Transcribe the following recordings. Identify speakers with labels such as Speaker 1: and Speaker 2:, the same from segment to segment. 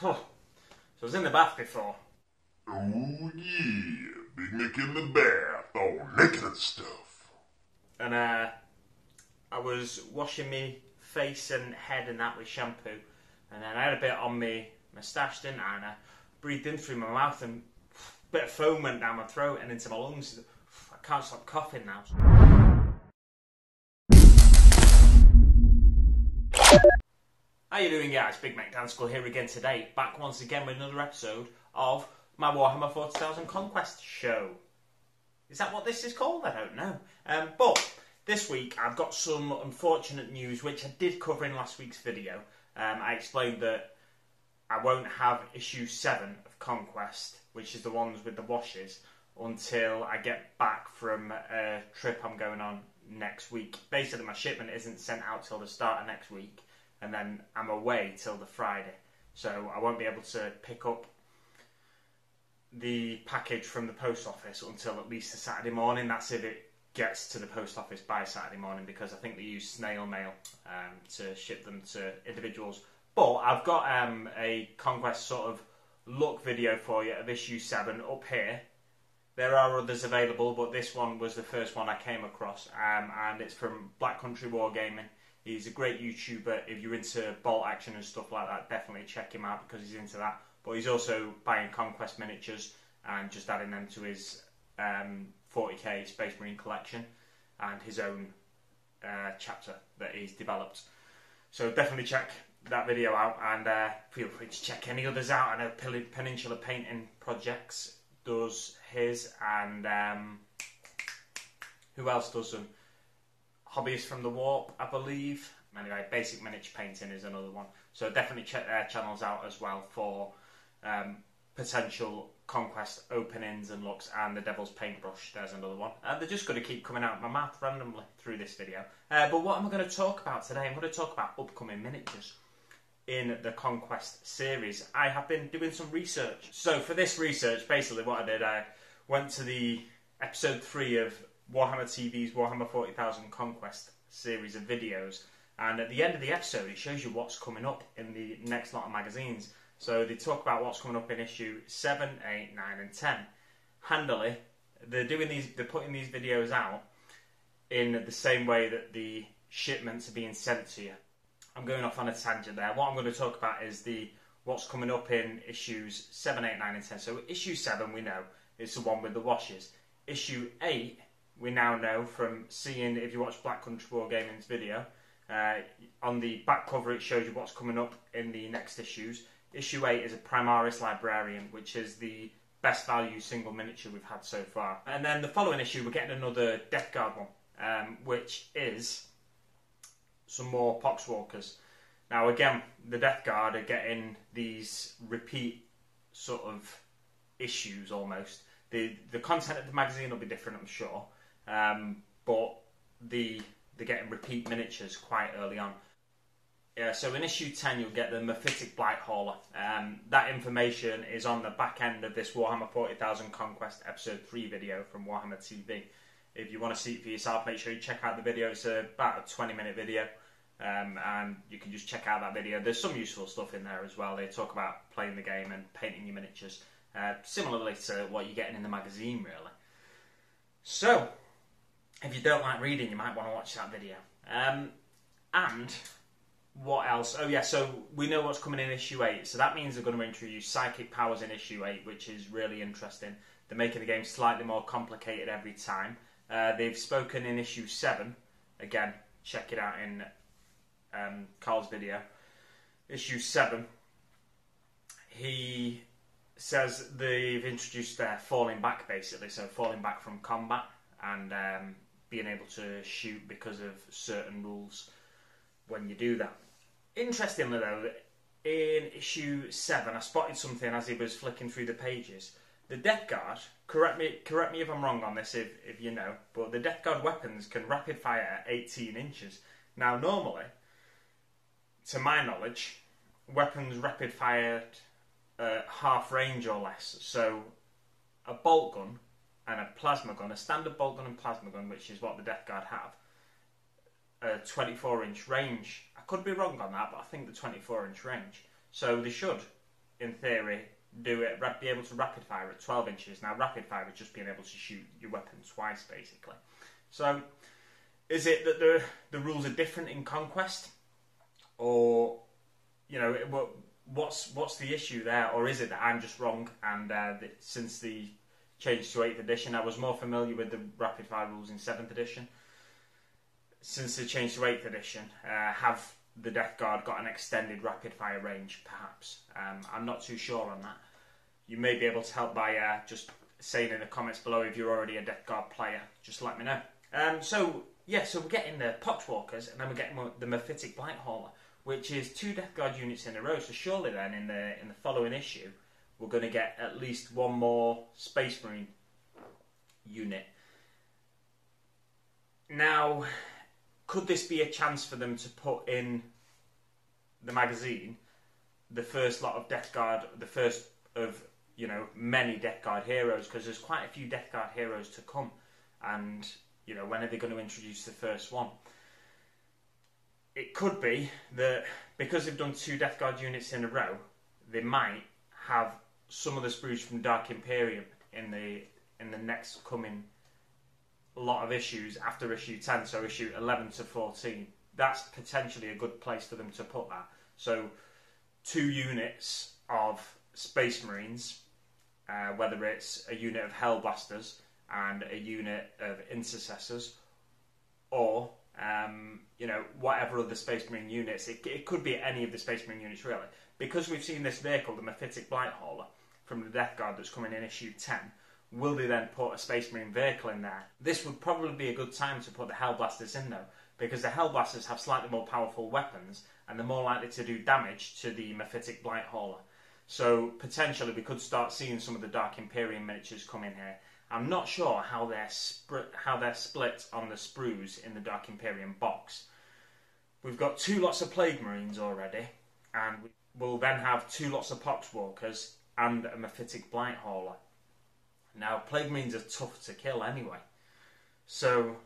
Speaker 1: Huh. So I was in the bath before.
Speaker 2: Oh yeah, Big Nick in the bath, all naked and stuff.
Speaker 1: And I was washing my face and head and that with shampoo. And then I had a bit on my moustache, didn't I? And I breathed in through my mouth and a bit of foam went down my throat and into my lungs. I can't stop coughing now. How you doing, guys? Big Mac Danskell here again today, back once again with another episode of my Warhammer 40k Conquest show. Is that what this is called? I don't know. But this week I've got some unfortunate news which I did cover in last week's video. I explained that I won't have issue 7 of Conquest, which is the ones with the washes, until I get back from a trip I'm going on next week. Basically my shipment isn't sent out till the start of next week, and then I'm away till the Friday, so I won't be able to pick up the package from the post office until at least the Saturday morning. That's if it gets to the post office by Saturday morning, because I think they use snail mail to ship them to individuals. But I've got a Conquest sort of look video for you of issue 7 up here. There are others available, but this one was the first one I came across, and it's from Black Country Wargaming. He's a great YouTuber. If you're into bolt action and stuff like that, definitely check him out because he's into that. But he's also buying Conquest miniatures and just adding them to his 40k Space Marine collection and his own chapter that he's developed. So definitely check that video out, and feel free to check any others out. I know Peninsula Painting Projects does his, and who else does them? Hobbiest from the Warp, I believe. Anyway, Basic Miniature Painting is another one. So definitely check their channels out as well for potential Conquest openings and looks. And the Devil's Paintbrush, there's another one. They're just going to keep coming out of my mouth randomly through this video. But what am I going to talk about today? I'm going to talk about upcoming miniatures in the Conquest series. I have been doing some research. So for this research, basically what I did, I went to the episode 3 of Warhammer TV's Warhammer 40k Conquest series of videos, and at the end of the episode it shows you what's coming up in the next lot of magazines. So they talk about what's coming up in issue 7, 8, 9 and 10. Handily, they're putting these videos out in the same way that the shipments are being sent to you. I'm going off on a tangent there. What I'm going to talk about is what's coming up in issues 7, 8, 9 and 10. So issue 7 we know is the one with the washes. Issue 8 we now know from seeing, if you watch Black Country Wargaming's video, on the back cover it shows you what's coming up in the next issues. Issue 8 is a Primaris Librarian, which is the best value single miniature we've had so far. And then the following issue we're getting another Death Guard one, which is some more Poxwalkers. Now again, the Death Guard are getting these repeat sort of issues almost. The content of the magazine will be different, I'm sure. But they're getting repeat miniatures quite early on. Yeah, so in issue 10 you'll get the Mephitic Blight Hauler. That information is on the back end of this Warhammer 40k Conquest episode 3 video from Warhammer TV. If you want to see it for yourself, make sure you check out the video. It's about a 20-minute video, and you can just check out that video. There's some useful stuff in there as well. They talk about playing the game and painting your miniatures, similarly to what you're getting in the magazine, really. So if you don't like reading, you might want to watch that video. And what else? Oh yeah, so we know what's coming in issue 8. So that means they're going to introduce psychic powers in issue 8, which is really interesting. They're making the game slightly more complicated every time. They've spoken in issue 7. Again, check it out in Carl's video. Issue 7. He says they've introduced their falling back, basically. So falling back from combat and being able to shoot because of certain rules when you do that. Interestingly though, in issue 7 I spotted something as he was flicking through the pages. The Death Guard, correct me if I'm wrong on this if you know, but the Death Guard weapons can rapid fire at 18 inches. Now normally, to my knowledge, weapons rapid fired at half range or less. So a bolt gun and a plasma gun, a standard bolt gun and plasma gun, which is what the Death Guard have, a 24-inch range. I could be wrong on that, but I think the 24-inch range. So they should, in theory, be able to rapid fire at 12 inches. Now, rapid fire is just being able to shoot your weapon twice, basically. So, is it that the rules are different in Conquest, or what's the issue there, or is it that I'm just wrong? And since the change to 8th edition, I was more familiar with the rapid fire rules in 7th edition. Since the change to 8th edition, have the Death Guard got an extended rapid fire range, perhaps? I'm not too sure on that. You may be able to help by just saying in the comments below if you're already a Death Guard player. Just let me know. So we're getting the Poxwalkers, and then we're getting the Mephitic Blighthauler, which is 2 Death Guard units in a row. So surely then in the following issue, we're going to get at least one more Space Marine unit. Now, could this be a chance for them to put in the magazine the first lot of Death Guard, the first of many Death Guard heroes? Because there's quite a few Death Guard heroes to come, and when are they going to introduce the first one? It could be that because they've done 2 Death Guard units in a row, they might have some of the sprues from Dark Imperium in the next coming lot of issues after issue 10, so issue 11 to 14. That's potentially a good place for them to put that. So 2 units of Space Marines, whether it's a unit of Hellblasters and a unit of Intercessors, or whatever other Space Marine units. It could be any of the Space Marine units, really. Because we've seen this vehicle, the Mephitic Blighthauler, from the Death Guard that's coming in issue 10, will they then put a Space Marine vehicle in there? This would probably be a good time to put the Hellblasters in, though, because the Hellblasters have slightly more powerful weapons, and they're more likely to do damage to the Mephitic Blighthauler. So, potentially, we could start seeing some of the Dark Imperium miniatures come in here. I'm not sure how they're split on the sprues in the Dark Imperium box. We've got 2 lots of Plague Marines already, and we'll then have 2 lots of Poxwalkers and a Mephitic Blighthauler. Now, Plague Marines are tough to kill anyway, so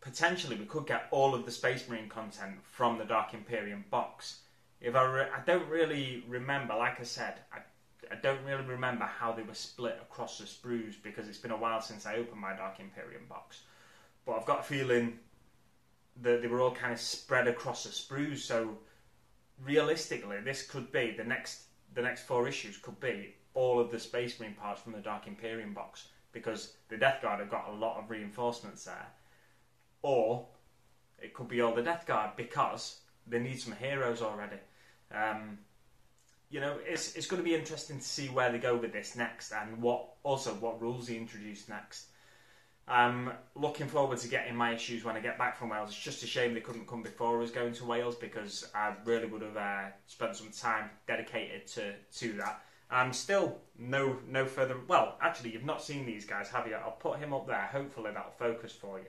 Speaker 1: potentially we could get all of the Space Marine content from the Dark Imperium box. I don't really remember, like I said, I don't really remember how they were split across the sprues, because it's been a while since I opened my Dark Imperium box. But I've got a feeling that they were all kind of spread across the sprues, so realistically this could be, the next 4 issues could be all of the Space Marine parts from the Dark Imperium box, because the Death Guard have got a lot of reinforcements there. Or it could be all the Death Guard, because they need some heroes already. It's going to be interesting to see where they go with this next, and what rules they introduce next. I'm looking forward to getting my issues when I get back from Wales. It's just a shame they couldn't come before I was going to Wales, because I really would have spent some time dedicated to that. I'm still no further... Well, actually, you've not seen these guys, have you? I'll put him up there. Hopefully that'll focus for you.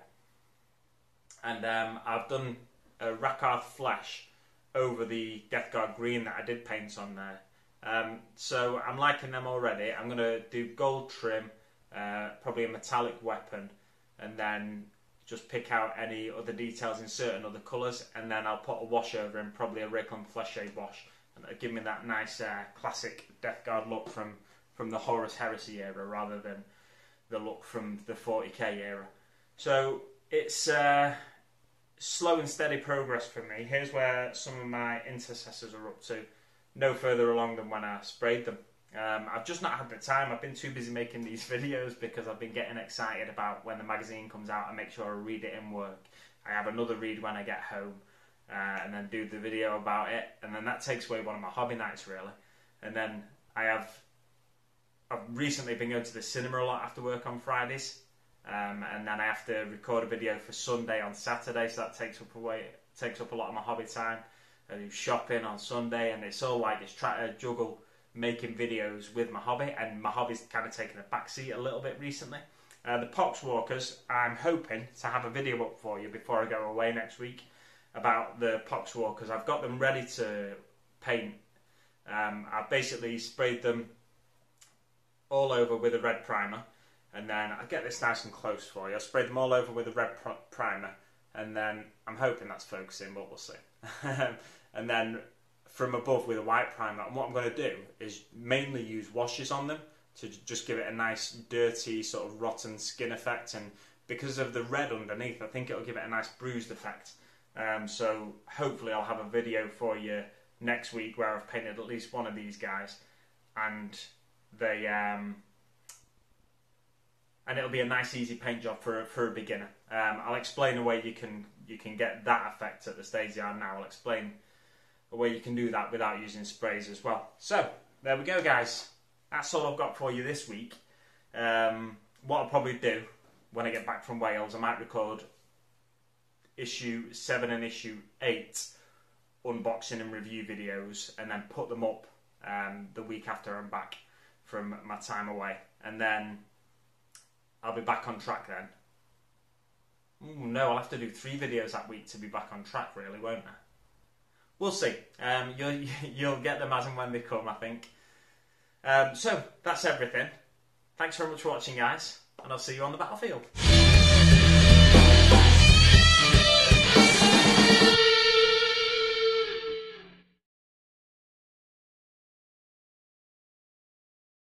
Speaker 1: And I've done a Rakarth Flesh over the Death Guard green that I did paint on there. So I'm liking them already. I'm going to do gold trim, probably a metallic weapon, and then just pick out any other details in certain other colours, and then I'll put a wash over him, probably a Reikland Flesh Shade wash, and it'll give me that nice classic Death Guard look from the Horus Heresy era, rather than the look from the 40k era. So it's slow and steady progress for me. Here's where some of my Intercessors are up to. No further along than when I sprayed them. I've just not had the time. I've been too busy making these videos, because I've been getting excited about when the magazine comes out and make sure I read it in work. I have another read when I get home, and then do the video about it, and then that takes away one of my hobby nights, really. And then I've recently been going to the cinema a lot after work on Fridays, and then I have to record a video for Sunday on Saturday, so that takes up a lot of my hobby time. I do shopping on Sunday, and it's all like just trying to juggle making videos with my hobby, and my hobby's kind of taken a backseat a little bit recently. The Poxwalkers, I'm hoping to have a video up for you before I go away next week about the Poxwalkers. I've got them ready to paint. I've basically sprayed them all over with a red primer, and then I'll get this nice and close for you. I sprayed them all over with a red primer, and then I'm hoping that's focusing, but we'll see. And then from above with a white primer, and what I'm going to do is mainly use washes on them to just give it a nice dirty sort of rotten skin effect, and because of the red underneath I think it'll give it a nice bruised effect. So hopefully I'll have a video for you next week where I've painted at least one of these guys, and they and it'll be a nice easy paint job for a beginner. I'll explain a way you can get that effect at the stage they are now. I'll explain a way you can do that without using sprays as well. So there we go, guys. That's all I've got for you this week. What I'll probably do when I get back from Wales, I might record issue 7 and issue 8 unboxing and review videos, and then put them up the week after I'm back from my time away, and then I'll be back on track then. Ooh, no, I'll have to do 3 videos that week to be back on track, really, won't I? We'll see. You'll get them as and when they come, I think. So, that's everything. Thanks very much for watching, guys, and I'll see you on the battlefield.